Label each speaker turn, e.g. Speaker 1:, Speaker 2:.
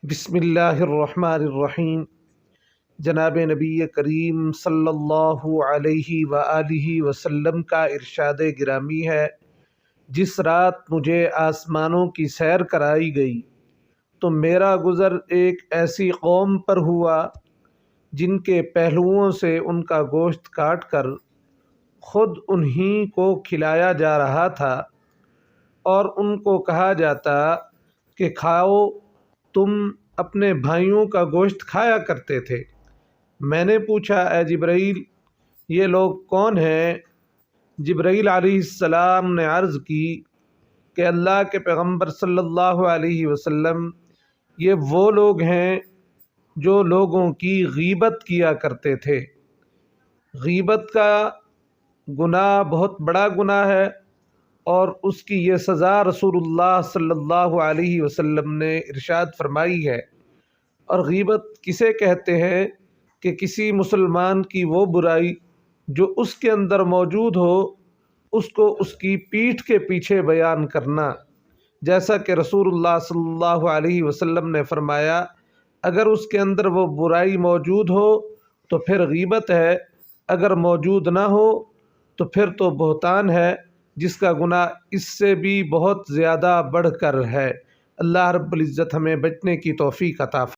Speaker 1: بسم اللہ الرحمن الرحیم۔ جناب نبی کریم صلی اللہ علیہ وآلہ وسلم کا ارشاد گرامی ہے، جس رات مجھے آسمانوں کی سیر کرائی گئی تو میرا گزر ایک ایسی قوم پر ہوا جن کے پہلوؤں سے ان کا گوشت کاٹ کر خود انہی کو کھلایا جا رہا تھا اور ان کو کہا جاتا کہ کھاؤ، تم اپنے بھائیوں کا گوشت کھایا کرتے تھے۔ میں نے پوچھا، اے جبرائیل، یہ لوگ کون ہیں؟ جبرائیل علیہ السلام نے عرض کی کہ اللہ کے پیغمبر صلی اللہ علیہ وسلم، یہ وہ لوگ ہیں جو لوگوں کی غیبت کیا کرتے تھے۔ غیبت کا گناہ بہت بڑا گناہ ہے اور اس کی یہ سزا رسول اللہ صلی اللہ علیہ وسلم نے ارشاد فرمائی ہے۔ اور غیبت کسے کہتے ہیں کہ کسی مسلمان کی وہ برائی جو اس کے اندر موجود ہو، اس کو اس کی پیٹھ کے پیچھے بیان کرنا، جیسا کہ رسول اللہ صلی اللہ علیہ وسلم نے فرمایا، اگر اس کے اندر وہ برائی موجود ہو تو پھر غیبت ہے، اگر موجود نہ ہو تو پھر تو بہتان ہے، جس کا گناہ اس سے بھی بہت زیادہ بڑھ کر ہے۔ اللہ رب العزت ہمیں بچنے کی توفیق عطا فرمائے۔